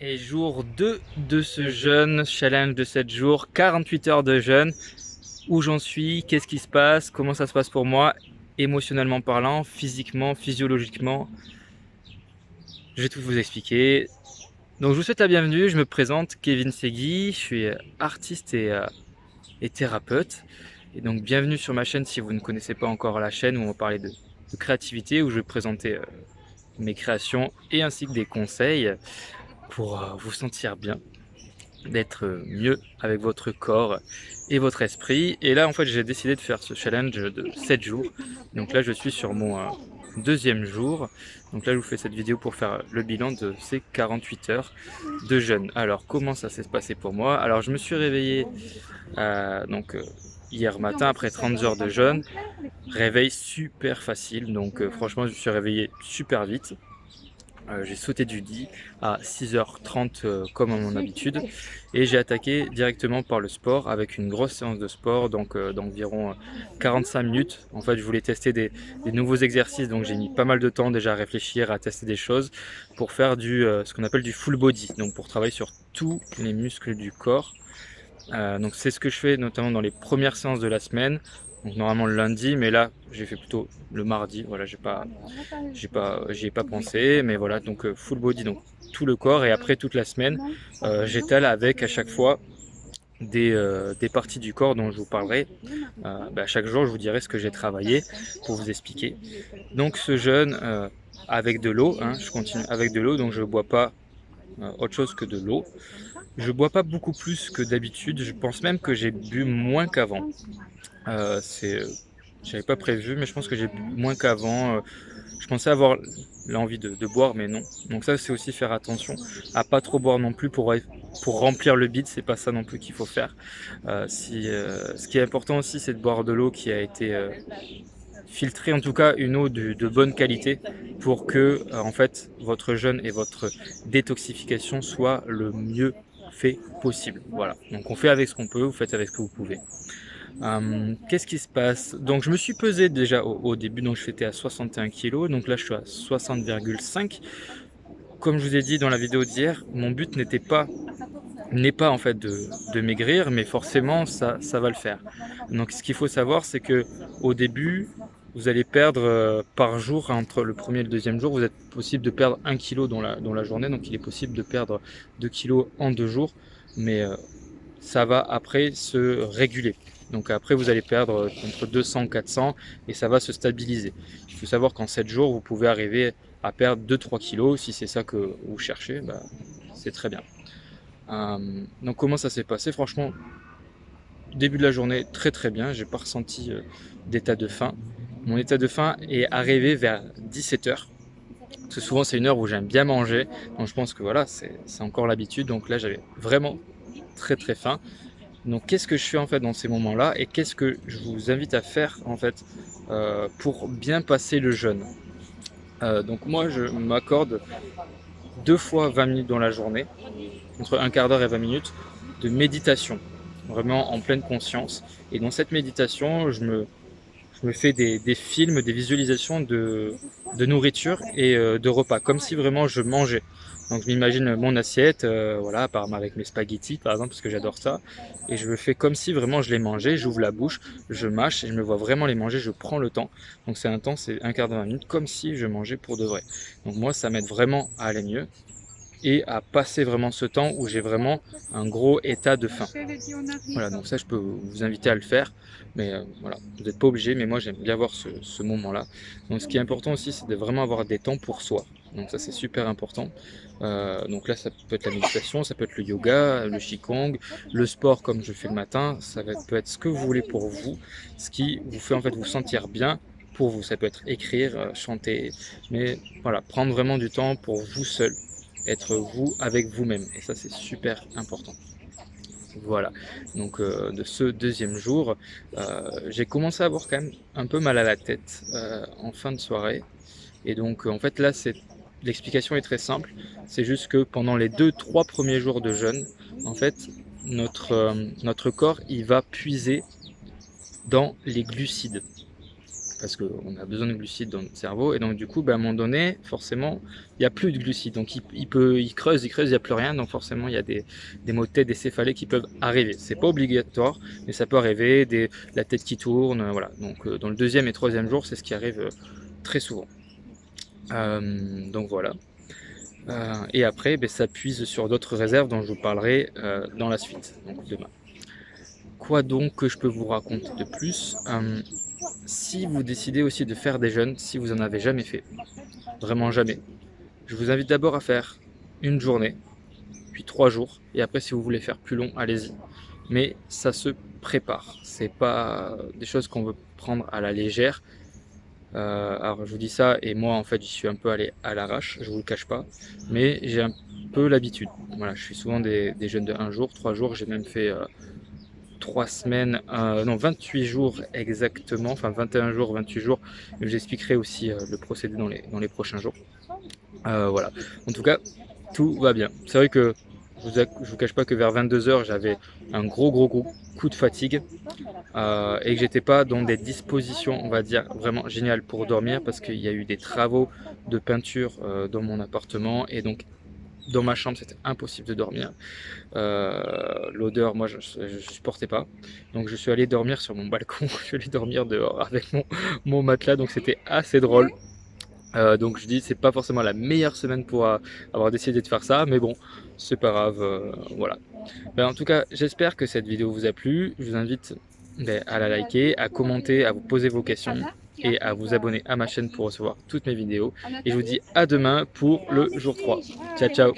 Et jour 2 de ce jeûne, challenge de 7 jours, 48 heures de jeûne. Où j'en suis, qu'est-ce qui se passe, comment ça se passe pour moi, émotionnellement parlant, physiquement, physiologiquement. Je vais tout vous expliquer. Donc je vous souhaite la bienvenue, je me présente Kevin Segui, je suis artiste et thérapeute. Et donc bienvenue sur ma chaîne si vous ne connaissez pas encore la chaîne où on va parler de créativité, où je vais présenter mes créations et ainsi que des conseils pour vous sentir bien, d'être mieux avec votre corps et votre esprit. Et là en fait j'ai décidé de faire ce challenge de 7 jours. Donc là je suis sur mon deuxième jour. Donc là je vous fais cette vidéo pour faire le bilan de ces 48 heures de jeûne. Alors comment ça s'est passé pour moi? Alors je me suis réveillé hier matin après 30 heures de jeûne. Réveil super facile, donc franchement je me suis réveillé super vite. J'ai sauté du lit à 6h30 comme à mon habitude et j'ai attaqué directement par le sport avec une grosse séance de sport d'environ 45 minutes. En fait je voulais tester des nouveaux exercices, donc j'ai mis pas mal de temps déjà à réfléchir, à tester des choses pour faire ce qu'on appelle du full body, donc pour travailler sur tous les muscles du corps. Donc c'est ce que je fais notamment dans les premières séances de la semaine. Donc normalement le lundi, mais là j'ai fait plutôt le mardi. Voilà, j'y ai pas pensé, mais voilà, donc full body, donc tout le corps, et après toute la semaine, j'étale avec à chaque fois des parties du corps dont je vous parlerai. Chaque jour je vous dirai ce que j'ai travaillé pour vous expliquer. Donc ce jeûne avec de l'eau, hein, je continue avec de l'eau, donc je ne bois pas autre chose que de l'eau. Je bois pas beaucoup plus que d'habitude, je pense même que j'ai bu moins qu'avant. J'avais pas prévu, mais je pense que j'ai bu moins qu'avant. Je pensais avoir l'envie de boire, mais non. Donc ça, c'est aussi faire attention à pas trop boire non plus pour remplir le bide. C'est pas ça non plus qu'il faut faire. Ce qui est important aussi, c'est de boire de l'eau qui a été filtrée, en tout cas une eau de bonne qualité, pour que en fait votre jeûne et votre détoxification soient le mieux fait possible. Voilà. Donc on fait avec ce qu'on peut, vous faites avec ce que vous pouvez. Qu'est-ce qui se passe? Donc je me suis pesé déjà au début, donc j'étais à 61 kg, donc là je suis à 60,5. Comme je vous ai dit dans la vidéo d'hier, mon but n'est pas en fait de maigrir, mais forcément ça va le faire. Donc ce qu'il faut savoir, c'est que au début, vous allez perdre par jour, entre le premier et le deuxième jour, vous êtes possible de perdre 1 kg dans la journée, donc il est possible de perdre 2 kg en 2 jours, mais ça va après se réguler. Donc après vous allez perdre entre 200 et 400 et ça va se stabiliser. Il faut savoir qu'en 7 jours vous pouvez arriver à perdre 2-3 kg si c'est ça que vous cherchez, c'est très bien. Donc comment ça s'est passé? Franchement, début de la journée très très bien, j'ai pas ressenti d'état de faim. Mon état de faim est arrivé vers 17h. Parce que souvent c'est une heure où j'aime bien manger, donc je pense que voilà, c'est encore l'habitude. Donc là j'avais vraiment très très faim. Donc qu'est-ce que je fais en fait dans ces moments-là et qu'est-ce que je vous invite à faire en fait pour bien passer le jeûne? Donc moi je m'accorde 2 fois 20 minutes dans la journée, entre un quart d'heure et 20 minutes de méditation, vraiment en pleine conscience. Et dans cette méditation, je me fais des films, des visualisations de nourriture et de repas, comme si vraiment je mangeais. Donc je m'imagine mon assiette, voilà, avec mes spaghettis par exemple, parce que j'adore ça, et je le fais comme si vraiment je les mangeais, j'ouvre la bouche, je mâche, et je me vois vraiment les manger, je prends le temps. Donc c'est un temps, c'est un quart de 20 minutes, comme si je mangeais pour de vrai. Donc moi ça m'aide vraiment à aller mieux et à passer vraiment ce temps où j'ai vraiment un gros état de faim. Voilà, donc ça je peux vous inviter à le faire, mais voilà, vous n'êtes pas obligé, mais moi j'aime bien voir ce moment-là. Donc ce qui est important aussi, c'est de vraiment avoir des temps pour soi. Donc ça c'est super important. Donc là ça peut être la méditation, ça peut être le yoga, le qigong, le sport comme je fais le matin, peut être ce que vous voulez pour vous, ce qui vous fait en fait vous sentir bien pour vous. Ça peut être écrire, chanter, mais voilà, prendre vraiment du temps pour vous seul, être vous avec vous-même, et ça c'est super important. Voilà, donc de ce deuxième jour, j'ai commencé à avoir quand même un peu mal à la tête en fin de soirée, et donc en fait là l'explication est très simple, c'est juste que pendant les 2-3 premiers jours de jeûne, en fait notre corps il va puiser dans les glucides. parce qu'on a besoin de glucides dans notre cerveau, et donc du coup, à un moment donné, forcément, il n'y a plus de glucides, donc il creuse, il n'y a plus rien, donc forcément, il y a des maux de tête, des céphalées qui peuvent arriver. C'est pas obligatoire, mais ça peut arriver, la tête qui tourne, voilà. Donc dans le deuxième et troisième jour, c'est ce qui arrive très souvent. Donc voilà. Et après, ça puise sur d'autres réserves dont je vous parlerai dans la suite, donc demain. Quoi donc que je peux vous raconter de plus? Si vous décidez aussi de faire des jeûnes, si vous en avez jamais fait, vraiment jamais, je vous invite d'abord à faire une journée, puis 3 jours, et après si vous voulez faire plus long, allez-y. Mais ça se prépare, c'est pas des choses qu'on veut prendre à la légère. Alors je vous dis ça, et moi en fait j'y suis un peu allé à l'arrache, je vous le cache pas, mais j'ai un peu l'habitude. Voilà, je fais souvent des jeûnes de 1 jour, 3 jours, j'ai même fait 3 semaines, non 28 jours exactement, enfin 21 jours, 28 jours. J'expliquerai aussi le procédé dans les prochains jours. Voilà, en tout cas, tout va bien. C'est vrai que je vous cache pas que vers 22 h j'avais un gros coup de fatigue et que j'étais pas dans des dispositions, on va dire, vraiment géniales pour dormir, parce qu'il y a eu des travaux de peinture dans mon appartement, et donc dans ma chambre c'était impossible de dormir. L'odeur, moi je supportais pas, donc je suis allé dormir sur mon balcon. Je suis allé dormir dehors avec mon matelas, donc c'était assez drôle. Donc je dis, c'est pas forcément la meilleure semaine pour avoir décidé de faire ça, mais bon, c'est pas grave, voilà. En tout cas, j'espère que cette vidéo vous a plu. Je vous invite à la liker, à commenter, à vous poser vos questions et à vous abonner à ma chaîne pour recevoir toutes mes vidéos. Et je vous dis à demain pour le jour 3. Ciao, ciao!